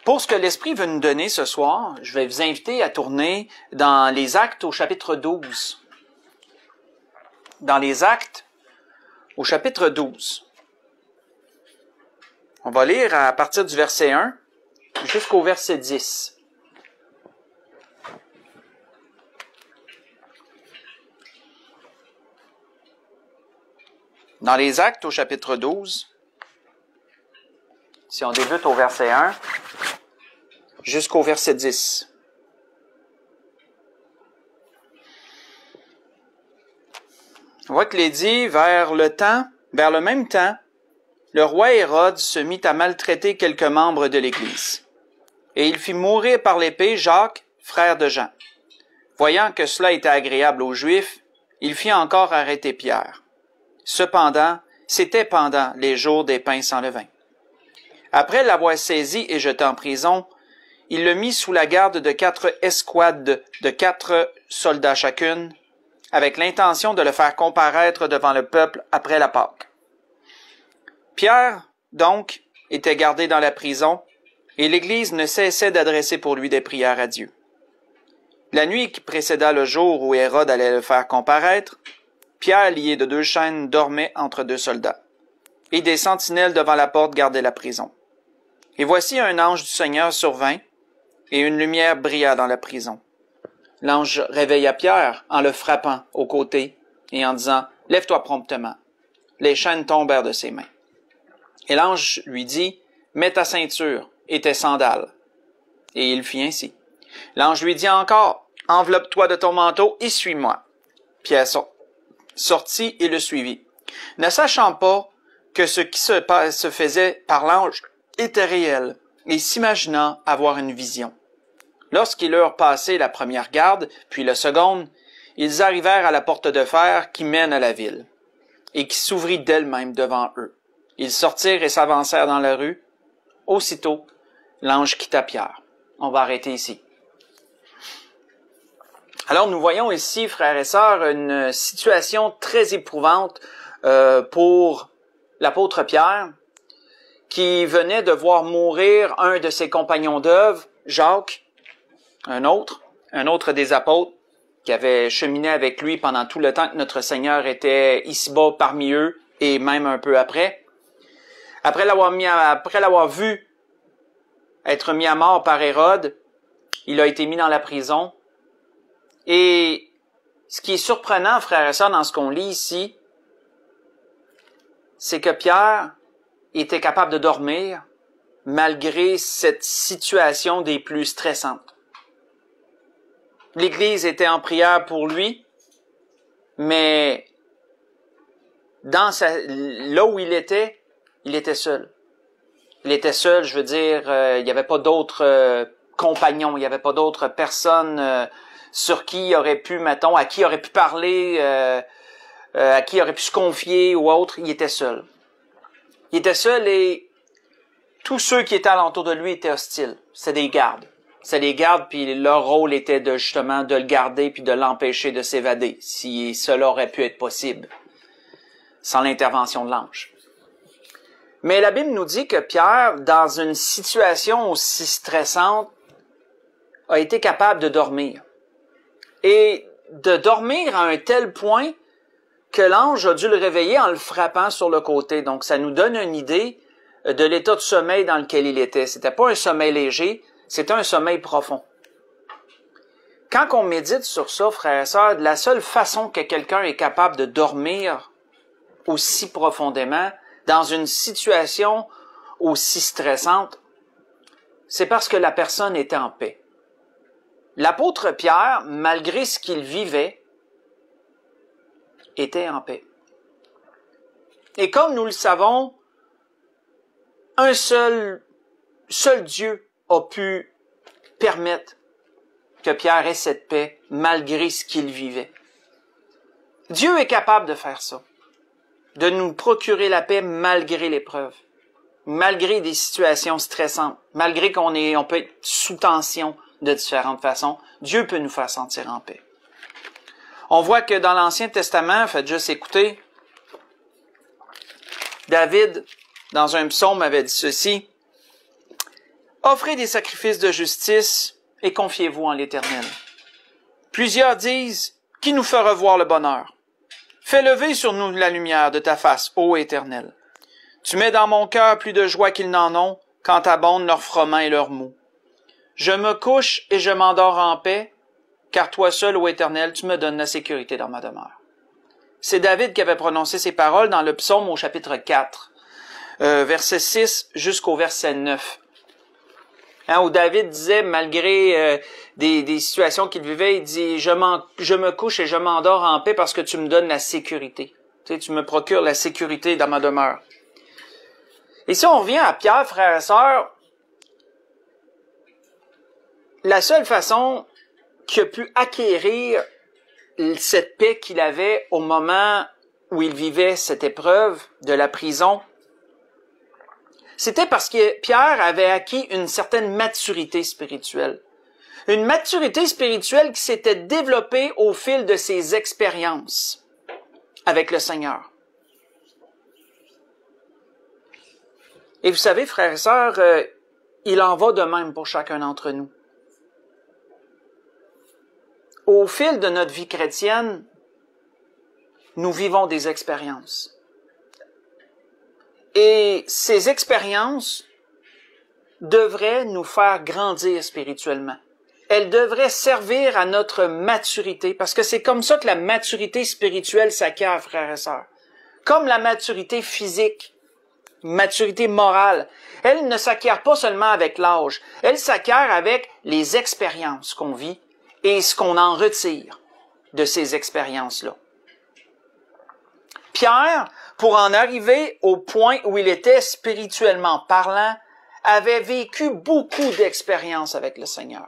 Pour ce que l'Esprit veut nous donner ce soir, je vais vous inviter à tourner dans les Actes au chapitre 12. Dans les Actes au chapitre 12. On va lire à partir du verset 1 jusqu'au verset 10. Dans les Actes au chapitre 12, si on débute au verset 1 jusqu'au verset 10. On voit qu'il est dit, vers le même temps, le roi Hérode se mit à maltraiter quelques membres de l'Église. Et il fit mourir par l'épée Jacques, frère de Jean. Voyant que cela était agréable aux Juifs, il fit encore arrêter Pierre. Cependant, c'était pendant les jours des pains sans levain. Après l'avoir saisi et jeté en prison, il le mit sous la garde de 4 escouades de 4 soldats chacune, avec l'intention de le faire comparaître devant le peuple après la Pâque. Pierre, donc, était gardé dans la prison, et l'Église ne cessait d'adresser pour lui des prières à Dieu. La nuit qui précéda le jour où Hérode allait le faire comparaître, Pierre, lié de 2 chaînes, dormait entre 2 soldats, et des sentinelles devant la porte gardaient la prison. Et voici un ange du Seigneur survint, et une lumière brilla dans la prison. L'ange réveilla Pierre en le frappant au côté et en disant « Lève-toi promptement ». Les chaînes tombèrent de ses mains. Et l'ange lui dit « Mets ta ceinture et tes sandales ». Et il fit ainsi. L'ange lui dit encore « Enveloppe-toi de ton manteau et suis-moi ». Pierre sortit et le suivit, ne sachant pas que ce qui se faisait par l'ange était réel, et s'imaginant avoir une vision. Lorsqu'ils eurent passé la première garde, puis la seconde, ils arrivèrent à la porte de fer qui mène à la ville, et qui s'ouvrit d'elle-même devant eux. Ils sortirent et s'avancèrent dans la rue. Aussitôt, l'ange quitta Pierre. On va arrêter ici. Alors, nous voyons ici, frères et sœurs, une situation très éprouvante pour l'apôtre Pierre, qui venait de voir mourir un de ses compagnons d'œuvre, Jacques, un autre des apôtres, qui avait cheminé avec lui pendant tout le temps que notre Seigneur était ici-bas parmi eux, et même un peu après. Après l'avoir vu être mis à mort par Hérode, il a été mis dans la prison. Et ce qui est surprenant, frères et sœurs, dans ce qu'on lit ici, c'est que Pierre était capable de dormir malgré cette situation des plus stressantes. L'Église était en prière pour lui, mais là où il était seul. Il était seul, je veux dire, il n'y avait pas d'autres compagnons, il n'y avait pas d'autres personnes sur qui il aurait pu, mettons, à qui il aurait pu parler, à qui il aurait pu se confier ou autre. Il était seul. Il était seul et tous ceux qui étaient alentour de lui étaient hostiles. C'était des gardes. C'était des gardes, puis leur rôle était justement de le garder puis de l'empêcher de s'évader, si cela aurait pu être possible, sans l'intervention de l'ange. Mais la Bible nous dit que Pierre, dans une situation aussi stressante, a été capable de dormir. Et de dormir à un tel point que l'ange a dû le réveiller en le frappant sur le côté. Donc, ça nous donne une idée de l'état de sommeil dans lequel il était. C'était pas un sommeil léger, c'était un sommeil profond. Quand on médite sur ça, frères et sœurs, la seule façon que quelqu'un est capable de dormir aussi profondément, dans une situation aussi stressante, c'est parce que la personne était en paix. L'apôtre Pierre, malgré ce qu'il vivait, était en paix. Et comme nous le savons, un seul Dieu a pu permettre que Pierre ait cette paix malgré ce qu'il vivait. Dieu est capable de faire ça, de nous procurer la paix malgré l'épreuve, malgré des situations stressantes, malgré on peut être sous tension de différentes façons. Dieu peut nous faire sentir en paix. On voit que dans l'Ancien Testament, faites juste écouter, David, dans un psaume, avait dit ceci: Offrez des sacrifices de justice et confiez-vous en l'Éternel. Plusieurs disent, qui nous fera voir le bonheur? Fais lever sur nous la lumière de ta face, ô Éternel. Tu mets dans mon cœur plus de joie qu'ils n'en ont, quand abondent leurs froment et leurs maux. Je me couche et je m'endors en paix, car toi seul, ô Éternel, tu me donnes la sécurité dans ma demeure. C'est David qui avait prononcé ces paroles dans le psaume au chapitre 4, verset 6 jusqu'au verset 9. Où David disait, malgré des situations qu'il vivait, il dit, je me couche et je m'endors en paix parce que tu me donnes la sécurité. Tu me procures la sécurité dans ma demeure. Et si on revient à Pierre, frères et sœurs, la seule façon qu'il a pu acquérir cette paix qu'il avait au moment où il vivait cette épreuve de la prison, c'était parce que Pierre avait acquis une certaine maturité spirituelle. Une maturité spirituelle qui s'était développée au fil de ses expériences avec le Seigneur. Et vous savez, frères et sœurs, il en va de même pour chacun d'entre nous. Au fil de notre vie chrétienne, nous vivons des expériences. Et ces expériences devraient nous faire grandir spirituellement. Elles devraient servir à notre maturité, parce que c'est comme ça que la maturité spirituelle s'acquiert, frères et sœurs. Comme la maturité physique, maturité morale, elle ne s'acquiert pas seulement avec l'âge, elle s'acquiert avec les expériences qu'on vit et ce qu'on en retire de ces expériences-là. Pierre, pour en arriver au point où il était spirituellement parlant, avait vécu beaucoup d'expériences avec le Seigneur.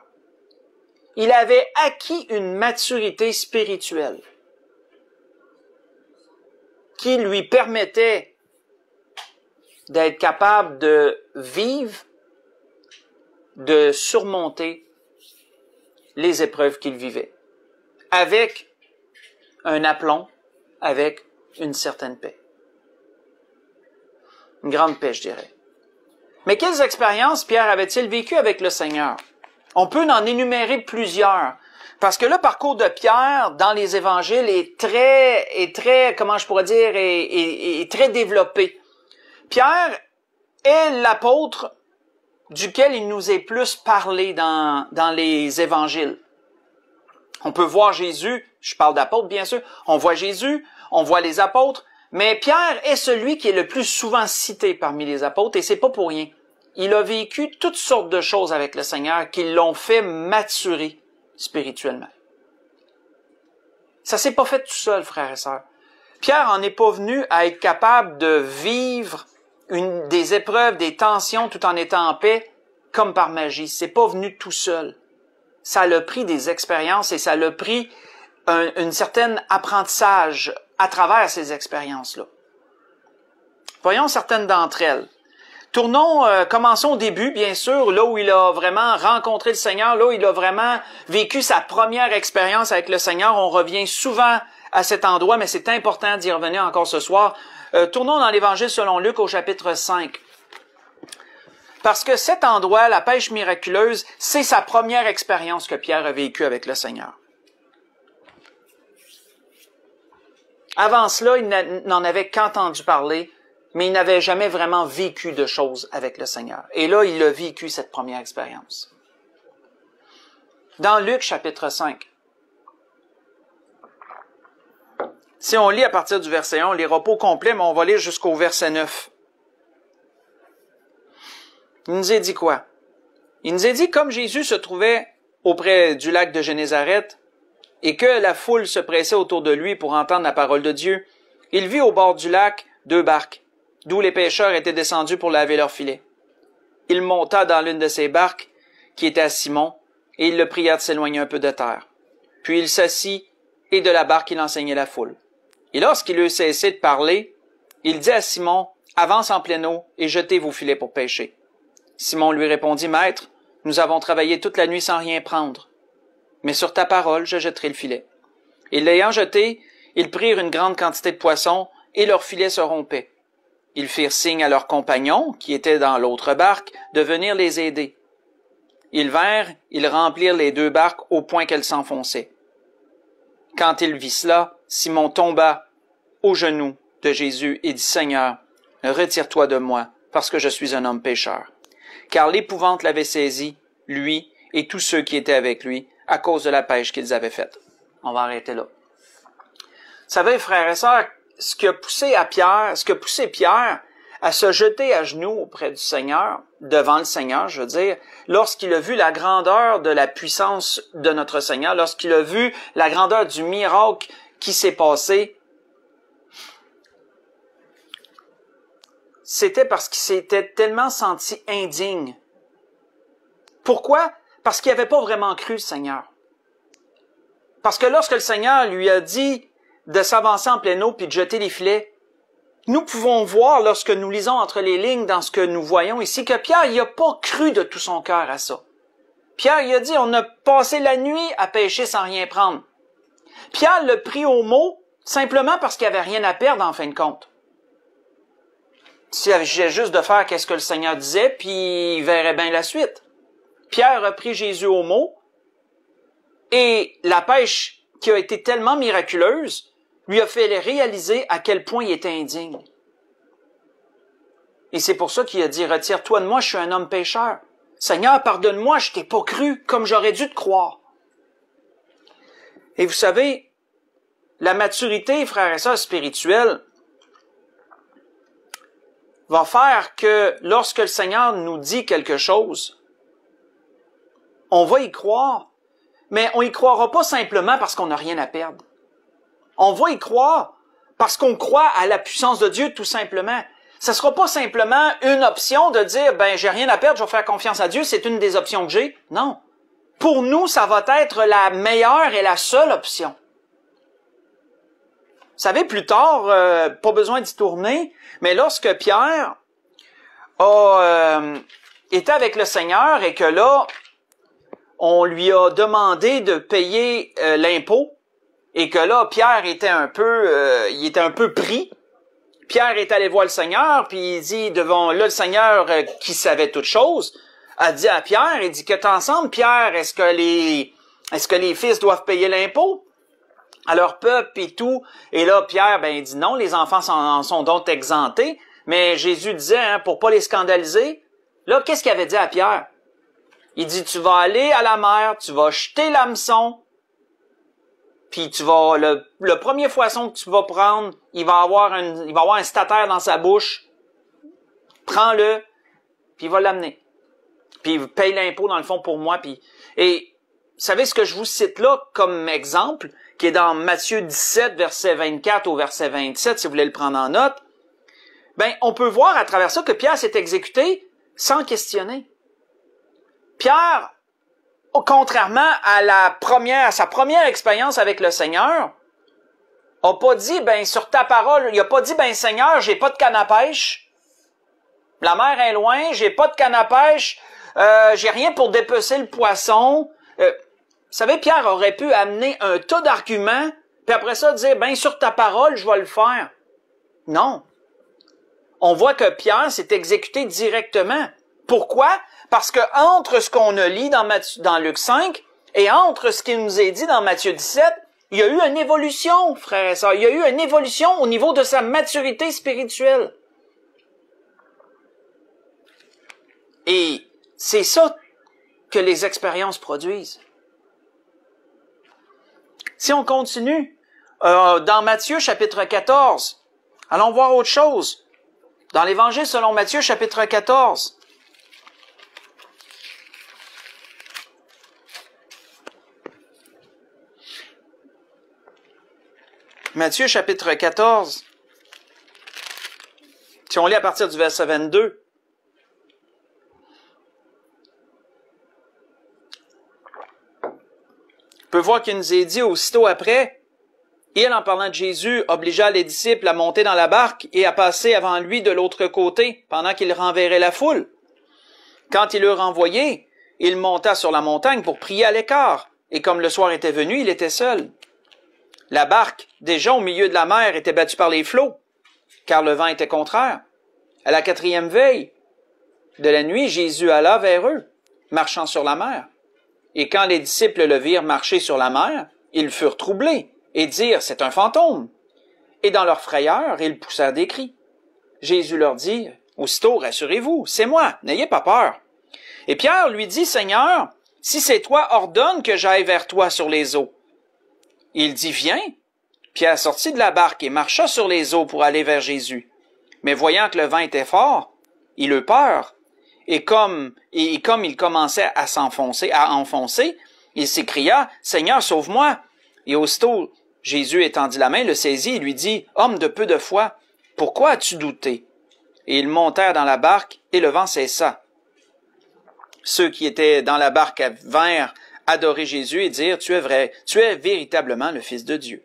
Il avait acquis une maturité spirituelle qui lui permettait d'être capable de vivre, de surmonter les épreuves qu'il vivait, avec un aplomb, avec une certaine paix. Une grande paix, je dirais. Mais quelles expériences Pierre avait-il vécues avec le Seigneur? On peut en énumérer plusieurs. Parce que le parcours de Pierre dans les évangiles est très, comment je pourrais dire, est très développé. Pierre est l'apôtre duquel il nous est plus parlé dans les évangiles. On peut voir Jésus, je parle d'apôtre bien sûr, on voit Jésus, on voit les apôtres, mais Pierre est celui qui est le plus souvent cité parmi les apôtres, et c'est pas pour rien. Il a vécu toutes sortes de choses avec le Seigneur qui l'ont fait maturer spirituellement. Ça s'est pas fait tout seul, frères et sœurs. Pierre en est pas venu à être capable de vivre des épreuves, des tensions tout en étant en paix, comme par magie. C'est pas venu tout seul. Ça l'a pris des expériences et ça l'a pris un certain apprentissage à travers ces expériences-là. Voyons certaines d'entre elles. Commençons au début, bien sûr, là où il a vraiment rencontré le Seigneur, là où il a vraiment vécu sa première expérience avec le Seigneur. On revient souvent à cet endroit, mais c'est important d'y revenir encore ce soir. Tournons dans l'Évangile selon Luc au chapitre 5. Parce que cet endroit, la pêche miraculeuse, c'est sa première expérience que Pierre a vécue avec le Seigneur. Avant cela, il n'en avait qu'entendu parler, mais il n'avait jamais vraiment vécu de choses avec le Seigneur. Et là, il a vécu cette première expérience. Dans Luc chapitre 5, si on lit à partir du verset 1, on lira pas au complet, mais on va lire jusqu'au verset 9. Il nous a dit quoi? Il nous a dit, comme Jésus se trouvait auprès du lac de Génézareth, et que la foule se pressait autour de lui pour entendre la parole de Dieu, il vit au bord du lac 2 barques, d'où les pêcheurs étaient descendus pour laver leurs filets. Il monta dans l'une de ces barques, qui était à Simon, et il le pria de s'éloigner un peu de terre. Puis il s'assit, et de la barque il enseignait la foule. Et lorsqu'il eut cessé de parler, il dit à Simon, « Avance en pleine eau, et jetez vos filets pour pêcher. » Simon lui répondit, « Maître, nous avons travaillé toute la nuit sans rien prendre. Mais sur ta parole, je jetterai le filet. » Et l'ayant jeté, ils prirent une grande quantité de poissons, et leur filet se rompait. Ils firent signe à leurs compagnons, qui étaient dans l'autre barque, de venir les aider. Ils vinrent, ils remplirent les 2 barques au point qu'elles s'enfonçaient. Quand il vit cela, Simon tomba aux genoux de Jésus et dit, Seigneur, retire-toi de moi, parce que je suis un homme pécheur. Car l'épouvante l'avait saisi, lui et tous ceux qui étaient avec lui, à cause de la pêche qu'ils avaient faite. On va arrêter là. Vous savez, frères et sœurs, ce qui a poussé Pierre à se jeter à genoux auprès du Seigneur, devant le Seigneur, je veux dire, lorsqu'il a vu la grandeur de la puissance de notre Seigneur, lorsqu'il a vu la grandeur du miracle qui s'est passé, c'était parce qu'il s'était tellement senti indigne. Pourquoi? Parce qu'il n'avait pas vraiment cru le Seigneur. Parce que lorsque le Seigneur lui a dit de s'avancer en pleine eau puis de jeter les filets, nous pouvons voir, lorsque nous lisons entre les lignes dans ce que nous voyons ici, que Pierre, il n'a pas cru de tout son cœur à ça. Pierre, il a dit, on a passé la nuit à pêcher sans rien prendre. Pierre l'a pris au mot, simplement parce qu'il n'y avait rien à perdre en fin de compte. S'il s'agissait juste de faire qu'est-ce que le Seigneur disait, puis il verrait bien la suite. Pierre a pris Jésus au mot, et la pêche qui a été tellement miraculeuse lui a fait réaliser à quel point il était indigne. Et c'est pour ça qu'il a dit, retire-toi de moi, je suis un homme pécheur. Seigneur, pardonne-moi, je t'ai pas cru comme j'aurais dû te croire. Et vous savez, la maturité, frères et sœurs spirituels, va faire que lorsque le Seigneur nous dit quelque chose, on va y croire, mais on y croira pas simplement parce qu'on n'a rien à perdre. On va y croire parce qu'on croit à la puissance de Dieu, tout simplement. Ça sera pas simplement une option de dire, ben, j'ai rien à perdre, je vais faire confiance à Dieu, c'est une des options que j'ai. Non. Pour nous, ça va être la meilleure et la seule option. Vous savez, plus tard, pas besoin d'y tourner, mais lorsque Pierre était avec le Seigneur et que là, on lui a demandé de payer l'impôt, et que là, Pierre était un peu pris. Pierre est allé voir le Seigneur, puis il dit devant là le Seigneur qui savait toutes choses, a dit à Pierre, il dit que t'en sembles, Pierre, est-ce que les fils doivent payer l'impôt à leur peuple et tout? Et là, Pierre, ben, il dit non, les enfants en sont donc exemptés. Mais Jésus disait, hein, pour pas les scandaliser, là, qu'est-ce qu'il avait dit à Pierre? Il dit, tu vas aller à la mer, tu vas jeter l'hameçon, puis tu vas, le premier poisson que tu vas prendre, il va avoir un statère dans sa bouche. Prends-le, puis il va l'amener. Puis il paye l'impôt dans le fond pour moi. Et vous savez ce que je vous cite là comme exemple, qui est dans Matthieu 17, verset 24 au verset 27, si vous voulez le prendre en note. Ben, on peut voir à travers ça que Pierre s'est exécuté sans questionner. Pierre, contrairement à sa première expérience avec le Seigneur, a pas dit, ben, sur ta parole, il a pas dit, ben, Seigneur, j'ai pas de canne à pêche. La mer est loin, j'ai pas de canne à pêche, j'ai rien pour dépecer le poisson. Vous savez, Pierre aurait pu amener un tas d'arguments, puis après ça dire, ben, sur ta parole, je vais le faire. Non. On voit que Pierre s'est exécuté directement. Pourquoi? Parce que entre ce qu'on a lu dans Luc 5 et entre ce qui nous est dit dans Matthieu 17, il y a eu une évolution, frères et sœurs. Il y a eu une évolution au niveau de sa maturité spirituelle. Et c'est ça que les expériences produisent. Si on continue, dans Matthieu chapitre 14, allons voir autre chose. Dans l'Évangile selon Matthieu chapitre 14, Matthieu chapitre 14, si on lit à partir du verset 22, on peut voir qu'il nous est dit aussitôt après, il, en parlant de Jésus, obligea les disciples à monter dans la barque et à passer avant lui de l'autre côté, pendant qu'il renverrait la foule. Quand il l'eut renvoyé, il monta sur la montagne pour prier à l'écart, et comme le soir était venu, il était seul. La barque, déjà au milieu de la mer, était battue par les flots, car le vent était contraire. À la 4e veille de la nuit, Jésus alla vers eux, marchant sur la mer. Et quand les disciples le virent marcher sur la mer, ils furent troublés et dirent, c'est un fantôme. Et dans leur frayeur, ils poussèrent des cris. Jésus leur dit, aussitôt, rassurez-vous, c'est moi, n'ayez pas peur. Et Pierre lui dit, Seigneur, si c'est toi, ordonne que j'aille vers toi sur les eaux. Il dit, viens. Pierre sortit de la barque et marcha sur les eaux pour aller vers Jésus. Mais voyant que le vent était fort, il eut peur. Et comme il commençait à enfoncer, il s'écria, Seigneur, sauve-moi. Et aussitôt, Jésus étendit la main, le saisit et lui dit, homme de peu de foi, pourquoi as-tu douté? Et ils montèrent dans la barque et le vent cessa. Ceux qui étaient dans la barque vinrent adorer Jésus et dire, tu es véritablement le Fils de Dieu.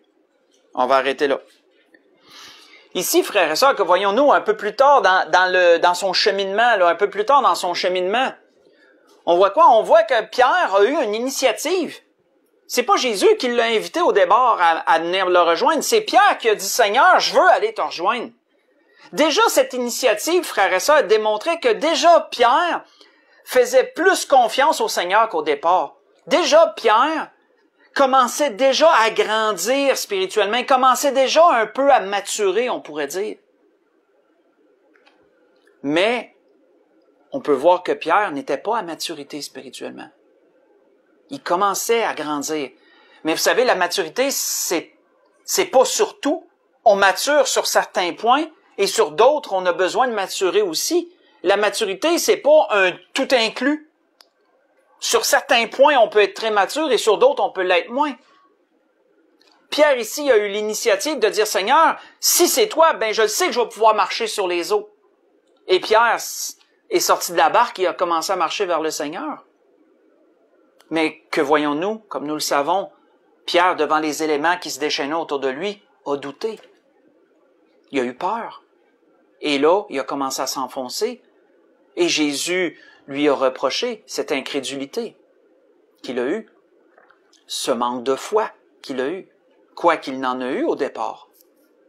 On va arrêter là. Ici, frères et sœurs, que voyons-nous un peu plus tard dans son cheminement, là, un peu plus tard dans son cheminement? On voit quoi? On voit que Pierre a eu une initiative. C'est pas Jésus qui l'a invité au départ à venir le rejoindre. C'est Pierre qui a dit, Seigneur, je veux aller te rejoindre. Déjà, cette initiative, frères et sœurs, démontrait que déjà Pierre faisait plus confiance au Seigneur qu'au départ. Déjà, Pierre commençait déjà à grandir spirituellement, commençait déjà un peu à maturer, on pourrait dire. Mais on peut voir que Pierre n'était pas à maturité spirituellement. Il commençait à grandir. Mais vous savez, la maturité, c'est pas sur tout. On mature sur certains points et sur d'autres, on a besoin de maturer aussi. La maturité, c'est pas un tout inclus. Sur certains points, on peut être très mature et sur d'autres, on peut l'être moins. Pierre ici a eu l'initiative de dire, Seigneur, si c'est toi, ben je le sais que je vais pouvoir marcher sur les eaux. Et Pierre est sorti de la barque et a commencé à marcher vers le Seigneur. Mais que voyons-nous? Comme nous le savons, Pierre, devant les éléments qui se déchaînaient autour de lui, a douté. Il a eu peur. Et là, il a commencé à s'enfoncer. Et Jésus lui a reproché cette incrédulité qu'il a eue, ce manque de foi qu'il a eu, quoi qu'il n'en a eu au départ.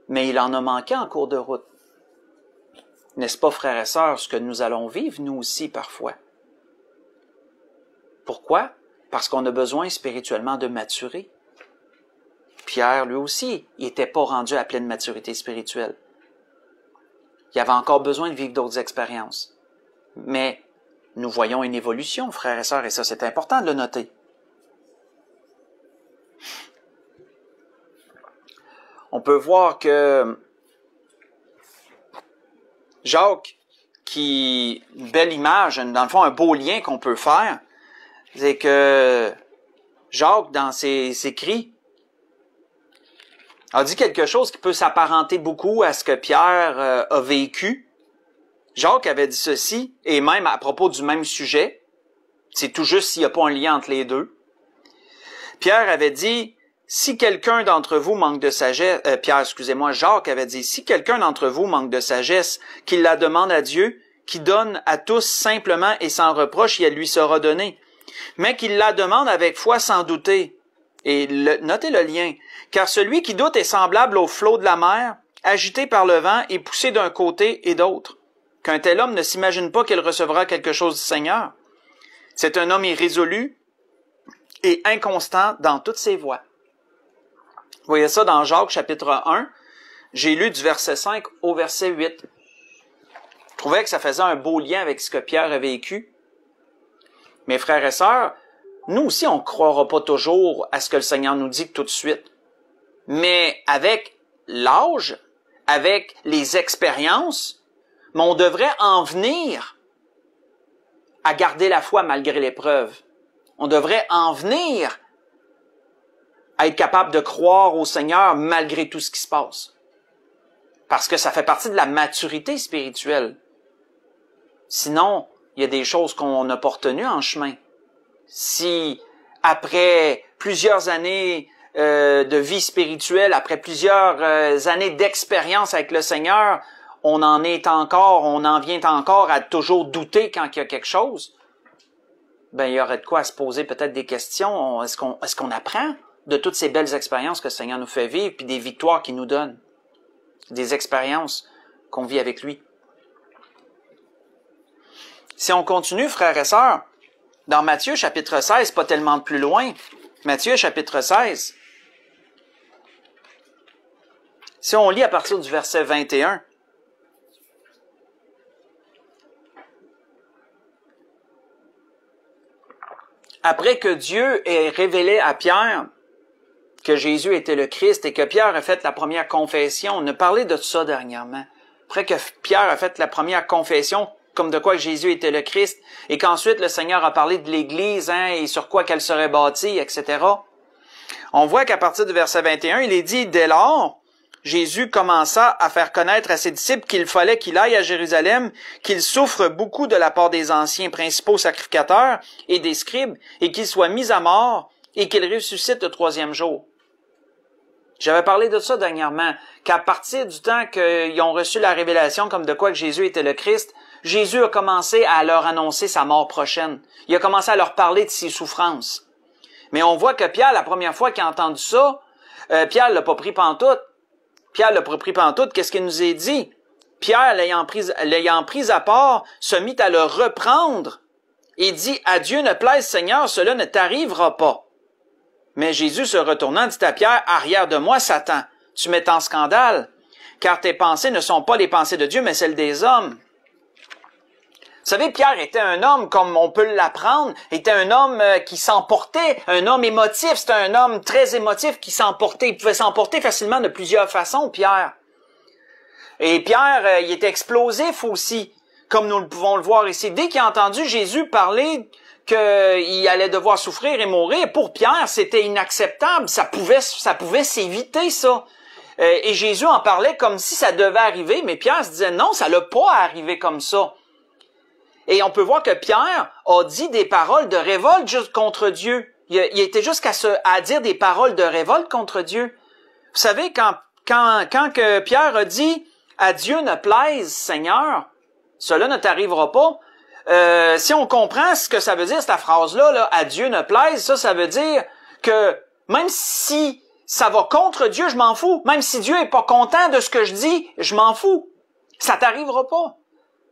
Mais il en a manqué en cours de route. N'est-ce pas, frères et sœurs, ce que nous allons vivre, nous aussi, parfois? Pourquoi? Parce qu'on a besoin spirituellement de maturer. Pierre, lui aussi, il n'était pas rendu à pleine maturité spirituelle. Il avait encore besoin de vivre d'autres expériences. Mais nous voyons une évolution, frères et sœurs, et ça, c'est important de le noter. On peut voir que Jacques, une belle image, dans le fond, un beau lien qu'on peut faire, c'est que Jacques, dans ses écrits, a dit quelque chose qui peut s'apparenter beaucoup à ce que Pierre a vécu. Jacques avait dit ceci, et même à propos du même sujet, c'est tout juste s'il n'y a pas un lien entre les deux. Pierre avait dit, si quelqu'un d'entre vous manque de sagesse, Jacques avait dit, si quelqu'un d'entre vous manque de sagesse, qu'il la demande à Dieu, qui donne à tous simplement et sans reproche, et elle lui sera donnée. Mais qu'il la demande avec foi sans douter. Et notez le lien. Car celui qui doute est semblable au flot de la mer, agité par le vent et poussé d'un côté et d'autre. Qu'un tel homme ne s'imagine pas qu'il recevra quelque chose du Seigneur. C'est un homme irrésolu et inconstant dans toutes ses voies. Vous voyez ça dans Jacques chapitre 1. J'ai lu du verset 5 au verset 8. Je trouvais que ça faisait un beau lien avec ce que Pierre a vécu. Mes frères et sœurs, nous aussi, on ne croira pas toujours à ce que le Seigneur nous dit tout de suite. Mais avec l'âge, avec les expériences, mais on devrait en venir à garder la foi malgré l'épreuve. On devrait en venir à être capable de croire au Seigneur malgré tout ce qui se passe. Parce que ça fait partie de la maturité spirituelle. Sinon, il y a des choses qu'on n'a pas retenues en chemin. Si, après plusieurs années de vie spirituelle, après plusieurs années d'expérience avec le Seigneur, on en vient encore à toujours douter quand il y a quelque chose, ben il y aurait de quoi se poser peut-être des questions. Est-ce qu'on apprend de toutes ces belles expériences que le Seigneur nous fait vivre, puis des victoires qu'il nous donne, des expériences qu'on vit avec lui? Si on continue, frères et sœurs, Dans Matthieu chapitre 16, pas tellement plus loin, Matthieu chapitre 16, si on lit à partir du verset 21, après que Dieu ait révélé à Pierre que Jésus était le Christ et que Pierre a fait la première confession, on a parlé de ça dernièrement, après que Pierre a fait la première confession comme de quoi Jésus était le Christ, et qu'ensuite le Seigneur a parlé de l'Église, et sur quoi qu'elle serait bâtie, etc. On voit qu'à partir du verset 21, il est dit, dès lors, Jésus commença à faire connaître à ses disciples qu'il fallait qu'il aille à Jérusalem, qu'il souffre beaucoup de la part des anciens principaux sacrificateurs et des scribes, et qu'il soit mis à mort, et qu'il ressuscite le troisième jour. J'avais parlé de ça dernièrement, qu'à partir du temps qu'ils ont reçu la révélation comme de quoi que Jésus était le Christ, Jésus a commencé à leur annoncer sa mort prochaine. Il a commencé à leur parler de ses souffrances. Mais on voit que Pierre, la première fois qu'il a entendu ça, Pierre l'a pas pris pantoute. Pierre l'a pas pris pantoute. Qu'est-ce qu'il nous est dit? Pierre, l'ayant pris à part, se mit à le reprendre et dit, « À Dieu ne plaise, Seigneur, cela ne t'arrivera pas. » Mais Jésus se retournant dit à Pierre, « Arrière de moi, Satan, tu m'es en scandale, car tes pensées ne sont pas les pensées de Dieu, mais celles des hommes. » Vous savez, Pierre était un homme, comme on peut l'apprendre, était un homme qui s'emportait, un homme émotif, c'était un homme très émotif qui s'emportait. Il pouvait s'emporter facilement de plusieurs façons, Pierre. Et Pierre, il était explosif aussi, comme nous pouvons le voir ici. Dès qu'il a entendu Jésus parler qu'il allait devoir souffrir et mourir, pour Pierre, c'était inacceptable. Ça pouvait s'éviter, ça. Et Jésus en parlait comme si ça devait arriver, mais Pierre se disait non, ça n'a pas arrivé comme ça. Et on peut voir que Pierre a dit des paroles de révolte juste contre Dieu. Il était jusqu'à dire des paroles de révolte contre Dieu. Vous savez, quand que Pierre a dit « À Dieu ne plaise, Seigneur, cela ne t'arrivera pas », si on comprend ce que ça veut dire, cette phrase-là, là, « À Dieu ne plaise », ça veut dire que même si ça va contre Dieu, je m'en fous. Même si Dieu est pas content de ce que je dis, je m'en fous. Ça t'arrivera pas.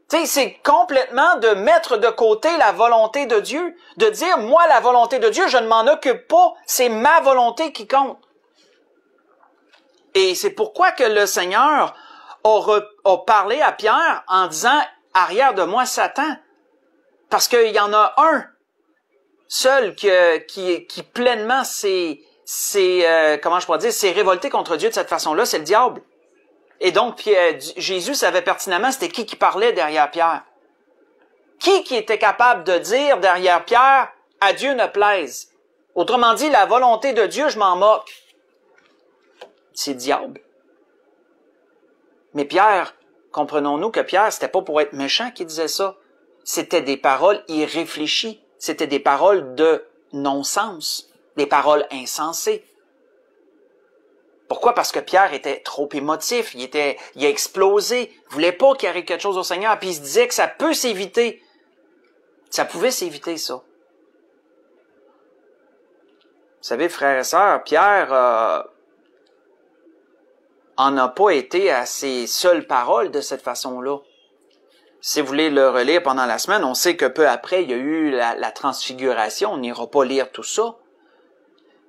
Tu sais, c'est complètement de mettre de côté la volonté de Dieu, de dire, moi, la volonté de Dieu, je ne m'en occupe pas, c'est ma volonté qui compte. Et c'est pourquoi que le Seigneur a parlé à Pierre en disant, arrière de moi, Satan. Parce qu'il y en a un seul qui pleinement s'est révolté contre Dieu de cette façon-là, c'est le diable. Et donc, Jésus savait pertinemment c'était qui parlait derrière Pierre. Qui était capable de dire derrière Pierre, « À Dieu ne plaise ». Autrement dit, la volonté de Dieu, je m'en moque. C'est le diable. Mais Pierre, comprenons-nous que Pierre, c'était pas pour être méchant qu'il disait ça. C'était des paroles irréfléchies. C'était des paroles de non-sens. Des paroles insensées. Pourquoi? Parce que Pierre était trop émotif, il a explosé, il voulait pas qu'il arrive quelque chose au Seigneur, puis il se disait que ça peut s'éviter. Ça pouvait s'éviter, ça. Vous savez, frères et sœurs, Pierre en a pas été à ses seules paroles de cette façon-là. Si vous voulez le relire pendant la semaine, on sait que peu après, il y a eu la transfiguration, on n'ira pas lire tout ça.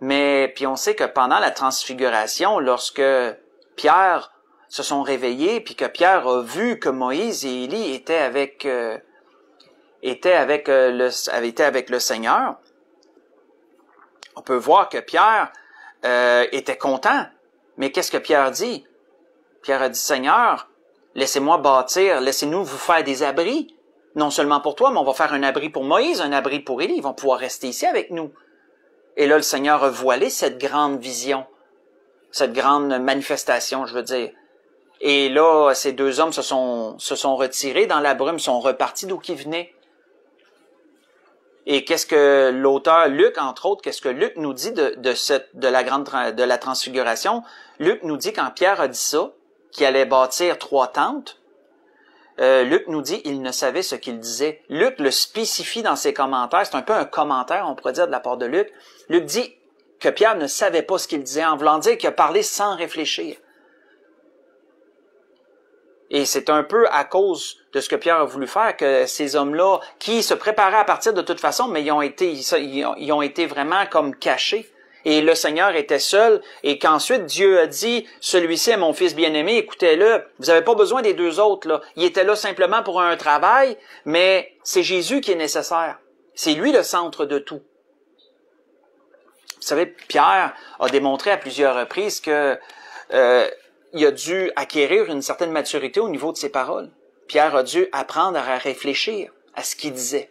Mais puis on sait que pendant la transfiguration, lorsque Pierre se sont réveillés, puis que Pierre a vu que Moïse et Élie étaient avec le Seigneur, on peut voir que Pierre était content. Mais qu'est-ce que Pierre dit? Pierre a dit, Seigneur, laissez-moi bâtir, laissez-nous vous faire des abris. Non seulement pour toi, mais on va faire un abri pour Moïse, un abri pour Élie. Ils vont pouvoir rester ici avec nous. Et là, le Seigneur a voilé cette grande vision, cette grande manifestation, je veux dire. Et là, ces deux hommes se sont retirés dans la brume, sont repartis d'où qu'ils venaient. Et qu'est-ce que l'auteur Luc, entre autres, qu'est-ce que Luc nous dit de la transfiguration? Luc nous dit, quand Pierre a dit ça, qu'il allait bâtir 3 tentes, Luc nous dit, il ne savait ce qu'il disait. Luc le spécifie dans ses commentaires, c'est un peu un commentaire, on pourrait dire, de la part de Luc. Luc dit que Pierre ne savait pas ce qu'il disait, en voulant dire qu'il a parlé sans réfléchir. Et c'est un peu à cause de ce que Pierre a voulu faire que ces hommes-là, qui se préparaient à partir de toute façon, mais ils ont été vraiment comme cachés. Et le Seigneur était seul, et qu'ensuite Dieu a dit, celui-ci est mon fils bien-aimé, écoutez-le, vous n'avez pas besoin des deux autres, là. Il était là simplement pour un travail, mais c'est Jésus qui est nécessaire. C'est lui le centre de tout. Vous savez, Pierre a démontré à plusieurs reprises que il a dû acquérir une certaine maturité au niveau de ses paroles. Pierre a dû apprendre à réfléchir à ce qu'il disait.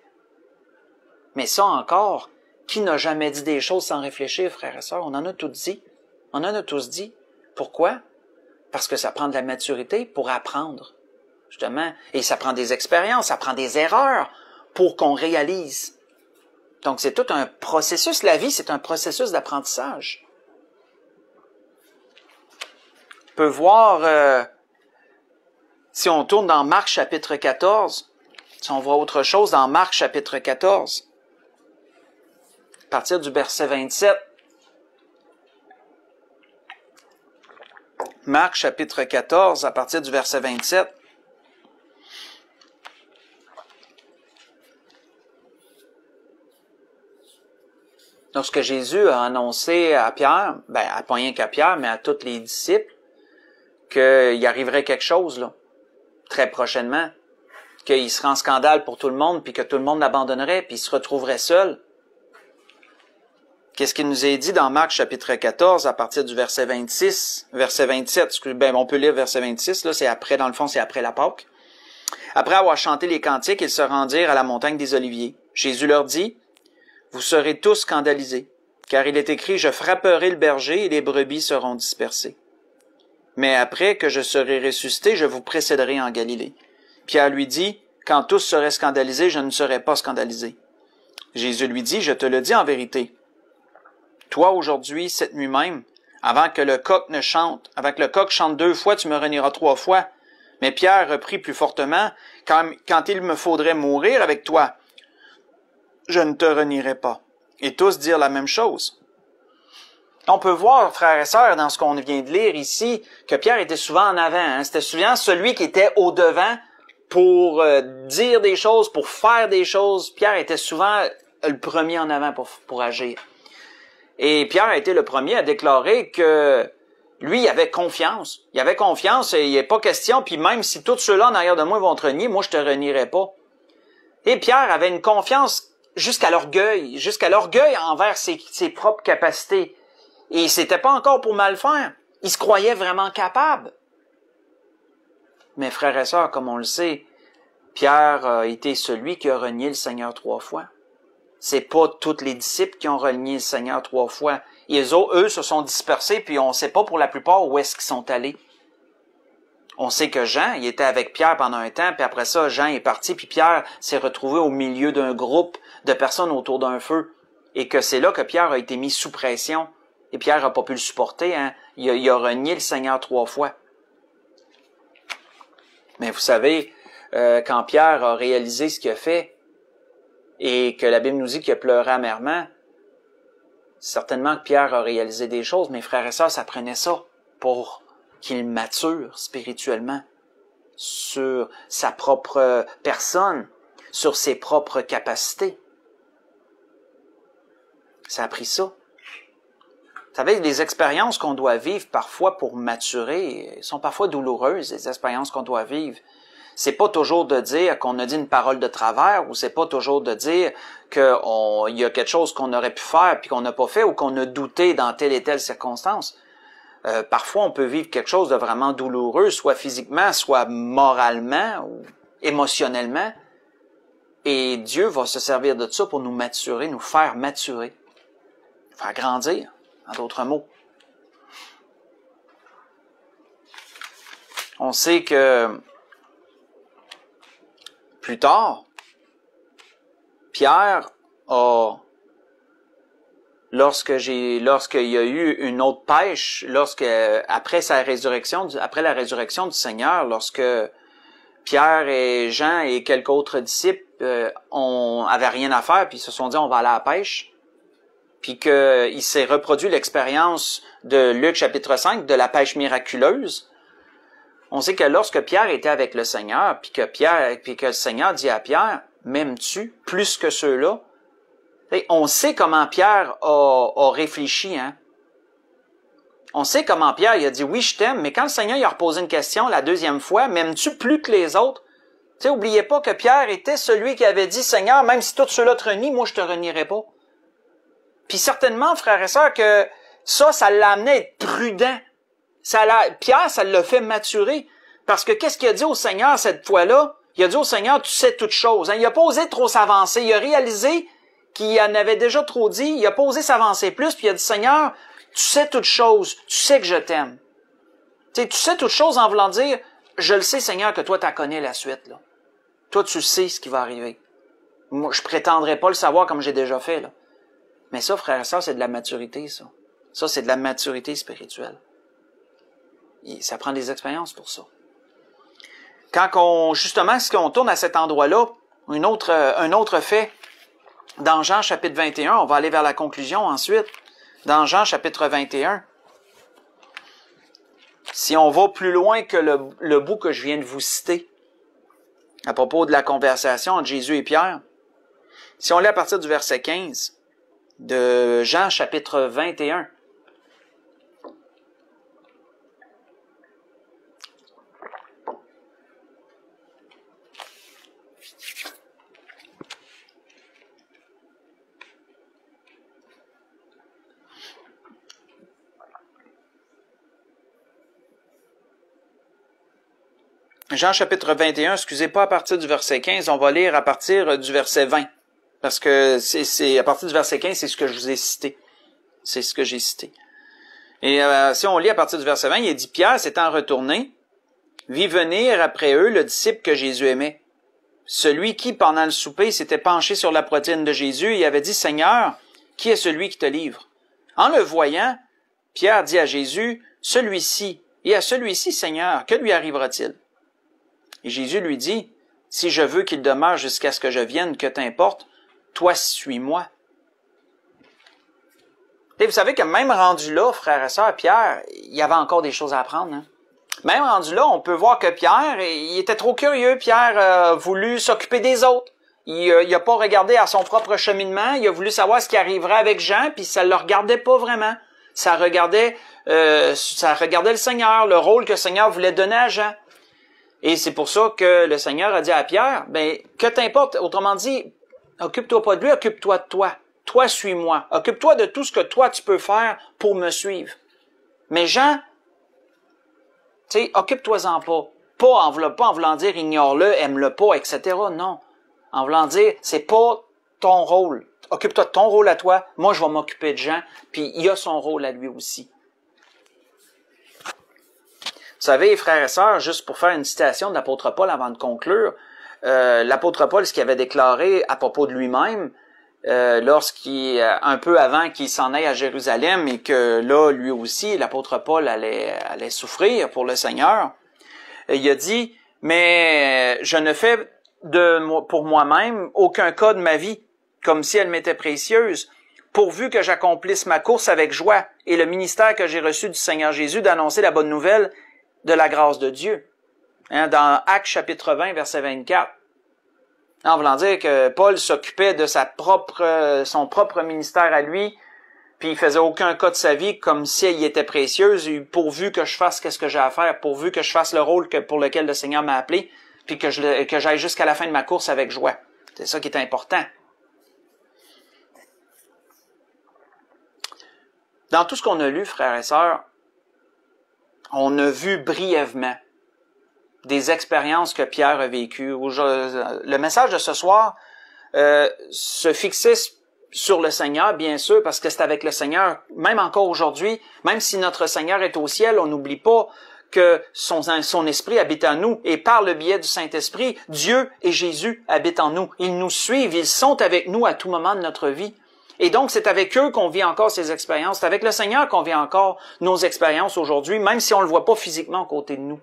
Mais ça encore, qui n'a jamais dit des choses sans réfléchir, frères et sœurs? On en a tous dit. On en a tous dit. Pourquoi? Parce que ça prend de la maturité pour apprendre, justement. Et ça prend des expériences, ça prend des erreurs pour qu'on réalise. Donc c'est tout un processus. La vie, c'est un processus d'apprentissage. On peut voir, si on tourne dans Marc chapitre 14, si on voit autre chose dans Marc chapitre 14, à partir du verset 27. Marc chapitre 14, à partir du verset 27. Lorsque Jésus a annoncé à Pierre, pas rien qu'à Pierre, mais à tous les disciples, qu'il arriverait quelque chose, là, très prochainement, qu'il serait en scandale pour tout le monde, puis que tout le monde l'abandonnerait, puis il se retrouverait seul. Qu'est-ce qu'il nous est dit dans Marc chapitre 14, à partir du verset 26, verset 27, on peut lire verset 26, là, c'est après, dans le fond, c'est après la Pâque. Après avoir chanté les cantiques, ils se rendirent à la montagne des Oliviers. Jésus leur dit, « Vous serez tous scandalisés, car il est écrit, je frapperai le berger et les brebis seront dispersées. Mais après que je serai ressuscité, je vous précéderai en Galilée. » Pierre lui dit, « Quand tous seraient scandalisés, je ne serai pas scandalisé. » Jésus lui dit, « Je te le dis en vérité. Toi, aujourd'hui, cette nuit même, avant que le coq chante 2 fois, tu me renieras 3 fois. » Mais Pierre reprit plus fortement, « Quand il me faudrait mourir avec toi, je ne te renierai pas. » Et tous dirent la même chose. On peut voir, frères et sœurs, dans ce qu'on vient de lire ici, que Pierre était souvent en avant. Hein? C'était souvent celui qui était au devant pour dire des choses, pour faire des choses. Pierre était souvent le premier en avant pour agir. Et Pierre a été le premier à déclarer que lui, il avait confiance. Il avait confiance et il n'est pas question, puis même si tous ceux-là en arrière de moi vont te renier, moi je te renierai pas. Et Pierre avait une confiance jusqu'à l'orgueil envers ses propres capacités. Et c'était pas encore pour mal faire. Il se croyait vraiment capable. Mais frères et sœurs, comme on le sait, Pierre a été celui qui a renié le Seigneur 3 fois. C'est pas tous les disciples qui ont renié le Seigneur 3 fois. Eux se sont dispersés, puis on ne sait pas pour la plupart où est-ce qu'ils sont allés. On sait que Jean, il était avec Pierre pendant un temps, puis après ça, Jean est parti, puis Pierre s'est retrouvé au milieu d'un groupe de personnes autour d'un feu. Et que c'est là que Pierre a été mis sous pression. Et Pierre n'a pas pu le supporter, hein. Il a renié le Seigneur 3 fois. Mais vous savez, quand Pierre a réalisé ce qu'il a fait, et que la Bible nous dit qu'il a pleuré amèrement, certainement que Pierre a réalisé des choses, mais frères et sœurs, ça prenait ça pour qu'il mature spirituellement sur sa propre personne, sur ses propres capacités. Ça a pris ça. Vous savez, les expériences qu'on doit vivre parfois pour maturer sont parfois douloureuses, les expériences qu'on doit vivre. C'est pas toujours de dire qu'on a dit une parole de travers, ou c'est pas toujours de dire qu'il y a quelque chose qu'on aurait pu faire puis qu'on n'a pas fait, ou qu'on a douté dans telle et telle circonstance. Parfois, on peut vivre quelque chose de vraiment douloureux, soit physiquement, soit moralement, ou émotionnellement. Et Dieu va se servir de ça pour nous maturer, nous faire grandir, en d'autres mots. On sait que plus tard, Pierre a, lorsqu'il y a eu une autre pêche, après la résurrection du Seigneur, lorsque Pierre et Jean et quelques autres disciples avaient rien à faire, puis ils se sont dit on va aller à la pêche, puis qu'il s'est reproduit l'expérience de Luc chapitre 5, de la pêche miraculeuse, On sait que lorsque Pierre était avec le Seigneur, puis que le Seigneur dit à Pierre, m'aimes-tu plus que ceux-là? On sait comment Pierre a réfléchi, hein? On sait comment Pierre il a dit oui, je t'aime, mais quand le Seigneur il a reposé une question la deuxième fois, m'aimes-tu plus que les autres? Tu sais, oubliez pas que Pierre était celui qui avait dit, Seigneur, même si tous ceux-là te renient, moi je te renierai pas. Puis certainement, frères et sœurs, que ça l'a amené à être prudent. Pierre, ça l'a fait maturer. Parce que qu'est-ce qu'il a dit au Seigneur cette fois-là? Il a dit au Seigneur, tu sais toutes choses. Hein? Il n'a pas osé trop s'avancer. Il a réalisé qu'il en avait déjà trop dit. Il n'a pas osé s'avancer plus. Puis il a dit, Seigneur, tu sais toutes choses. Tu sais que je t'aime. Tu sais toutes choses en voulant dire, je le sais, Seigneur, que toi, tu connais la suite. Là. Toi, tu sais ce qui va arriver. Moi, je prétendrai pas le savoir comme j'ai déjà fait. Là. Mais ça, frère et sœur, c'est de la maturité, ça. Ça, c'est de la maturité spirituelle. Et ça prend des expériences pour ça. Justement, si on tourne à cet endroit-là, un autre fait, dans Jean chapitre 21, on va aller vers la conclusion ensuite, dans Jean chapitre 21, si on va plus loin que le bout que je viens de vous citer, à propos de la conversation entre Jésus et Pierre, si on lit à partir du verset 15, de Jean chapitre 21, Jean chapitre 21, excusez pas à partir du verset 15, on va lire à partir du verset 20. Parce que c'est à partir du verset 15, c'est ce que je vous ai cité. C'est ce que j'ai cité. Et si on lit à partir du verset 20, il dit, Pierre s'étant retourné, vit venir après eux le disciple que Jésus aimait. Celui qui, pendant le souper, s'était penché sur la poitrine de Jésus et avait dit, Seigneur, qui est celui qui te livre? En le voyant, Pierre dit à Jésus, celui-ci. Et à celui-ci, Seigneur, que lui arrivera-t-il? Et Jésus lui dit, si je veux qu'il demeure jusqu'à ce que je vienne, que t'importe, toi suis-moi. Et vous savez que même rendu là, frère et sœur, Pierre, il y avait encore des choses à apprendre. Hein? Même rendu là, on peut voir que Pierre, il était trop curieux. Pierre a voulu s'occuper des autres. Il n'a pas regardé à son propre cheminement. Il a voulu savoir ce qui arriverait avec Jean, puis ça ne le regardait pas vraiment. Ça regardait le Seigneur, le rôle que le Seigneur voulait donner à Jean. Et c'est pour ça que le Seigneur a dit à Pierre, ben, que t'importe, autrement dit, occupe-toi pas de lui, occupe-toi de toi. Toi, suis-moi. Occupe-toi de tout ce que toi, tu peux faire pour me suivre. Mais Jean, tu sais, occupe-toi-en pas. Pas en voulant dire, ignore-le, aime-le pas, etc. Non. En voulant dire, c'est pas ton rôle. Occupe-toi de ton rôle à toi. Moi, je vais m'occuper de Jean. Puis, il a son rôle à lui aussi. Vous savez, frères et sœurs, juste pour faire une citation de l'apôtre Paul avant de conclure, l'apôtre Paul, ce qu'il avait déclaré à propos de lui-même, un peu avant qu'il s'en aille à Jérusalem et que là, lui aussi, l'apôtre Paul allait souffrir pour le Seigneur, il a dit, mais je ne fais pour moi-même aucun cas de ma vie, comme si elle m'était précieuse, pourvu que j'accomplisse ma course avec joie et le ministère que j'ai reçu du Seigneur Jésus d'annoncer la bonne nouvelle de la grâce de Dieu. Hein, dans Actes chapitre 20, verset 24. En voulant dire que Paul s'occupait de son propre ministère à lui, puis il faisait aucun cas de sa vie comme si elle y était précieuse, pourvu que je fasse ce que j'ai à faire, pourvu que je fasse le rôle pour lequel le Seigneur m'a appelé, puis que j'aille jusqu'à la fin de ma course avec joie. C'est ça qui est important. Dans tout ce qu'on a lu, frères et sœurs, on a vu brièvement des expériences que Pierre a vécues. Le message de ce soir se fixait sur le Seigneur, bien sûr, parce que c'est avec le Seigneur, même encore aujourd'hui, même si notre Seigneur est au ciel, on n'oublie pas que son esprit habite en nous, et par le biais du Saint-Esprit, Dieu et Jésus habitent en nous. Ils nous suivent, ils sont avec nous à tout moment de notre vie. Et donc, c'est avec eux qu'on vit encore ces expériences. C'est avec le Seigneur qu'on vit encore nos expériences aujourd'hui, même si on ne le voit pas physiquement à côté de nous.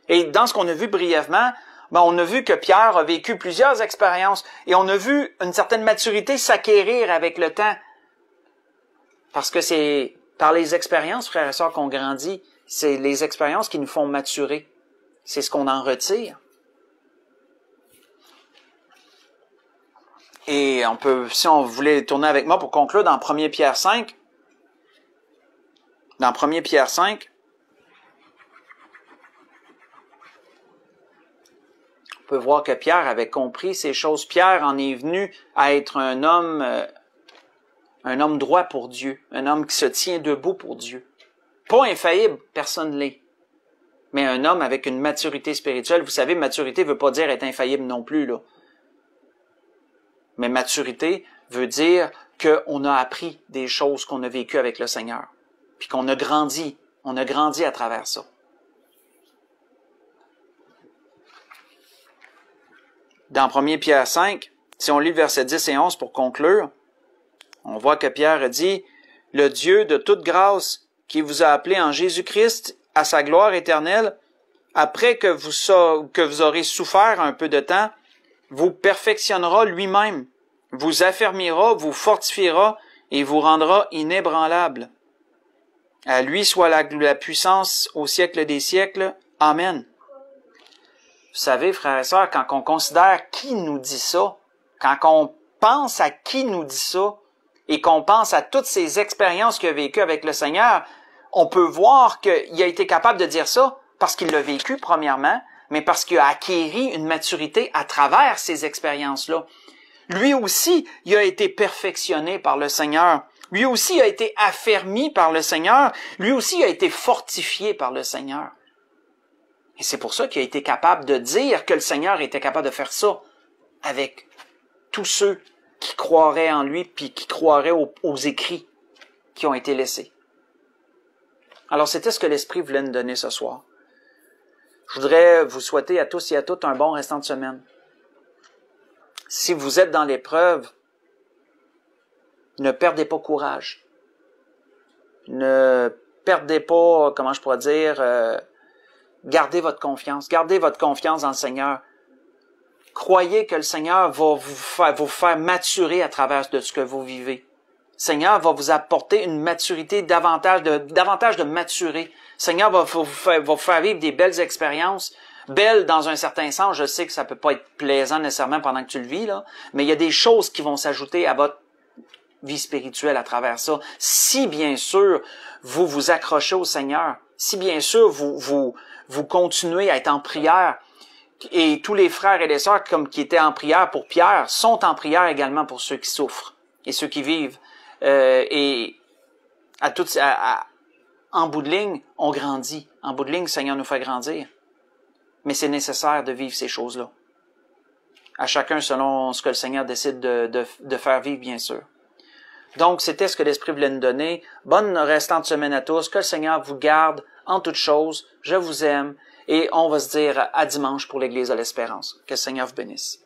Et dans ce qu'on a vu brièvement, on a vu que Pierre a vécu plusieurs expériences et on a vu une certaine maturité s'acquérir avec le temps. Parce que c'est par les expériences, frères et sœurs, qu'on grandit. C'est les expériences qui nous font maturer. C'est ce qu'on en retire. Et on peut, si on voulait tourner avec moi pour conclure dans 1 Pierre 5, dans 1 Pierre 5, on peut voir que Pierre avait compris ces choses. Pierre en est venu à être un homme droit pour Dieu, un homme qui se tient debout pour Dieu. Pas infaillible, personne ne l'est. Mais un homme avec une maturité spirituelle. Vous savez, maturité ne veut pas dire être infaillible non plus, là. Mais maturité veut dire qu'on a appris des choses qu'on a vécues avec le Seigneur. Puis qu'on a grandi. On a grandi à travers ça. Dans 1 Pierre 5, si on lit le verset 10 et 11 pour conclure, on voit que Pierre a dit « Le Dieu de toute grâce qui vous a appelé en Jésus-Christ à sa gloire éternelle, après que vous aurez souffert un peu de temps, vous perfectionnera lui-même, vous affermira, vous fortifiera et vous rendra inébranlable. À lui soit la puissance au siècle des siècles. Amen. » Vous savez, frères et sœurs, quand on considère qui nous dit ça, quand on pense à qui nous dit ça, et qu'on pense à toutes ces expériences qu'il a vécues avec le Seigneur, on peut voir qu'il a été capable de dire ça parce qu'il l'a vécu, premièrement, mais parce qu'il a acquéri une maturité à travers ces expériences-là. Lui aussi, il a été perfectionné par le Seigneur. Lui aussi a été affermi par le Seigneur. Lui aussi a été fortifié par le Seigneur. Et c'est pour ça qu'il a été capable de dire que le Seigneur était capable de faire ça avec tous ceux qui croiraient en lui puis qui croiraient aux écrits qui ont été laissés. Alors, c'était ce que l'Esprit voulait nous donner ce soir. Je voudrais vous souhaiter à tous et à toutes un bon restant de semaine. Si vous êtes dans l'épreuve, ne perdez pas courage. Ne perdez pas, comment je pourrais dire, gardez votre confiance. Gardez votre confiance dans le Seigneur. Croyez que le Seigneur va vous faire maturer à travers de ce que vous vivez. Le Seigneur va vous apporter une maturité, davantage de maturer. Le Seigneur va vous faire vivre des belles expériences. Belles dans un certain sens, je sais que ça peut pas être plaisant nécessairement pendant que tu le vis, là, mais il y a des choses qui vont s'ajouter à votre vie spirituelle à travers ça. Si bien sûr, vous vous accrochez au Seigneur, si bien sûr, vous continuez à être en prière, et tous les frères et les sœurs qui étaient en prière pour Pierre sont en prière également pour ceux qui souffrent et ceux qui vivent. Et en bout de ligne, on grandit. En bout de ligne, le Seigneur nous fait grandir. Mais c'est nécessaire de vivre ces choses-là. À chacun selon ce que le Seigneur décide de faire vivre, bien sûr. Donc, c'était ce que l'Esprit voulait nous donner. Bonne restante semaine à tous. Que le Seigneur vous garde en toutes choses. Je vous aime. Et on va se dire à dimanche pour l'Église de l'Espérance. Que le Seigneur vous bénisse.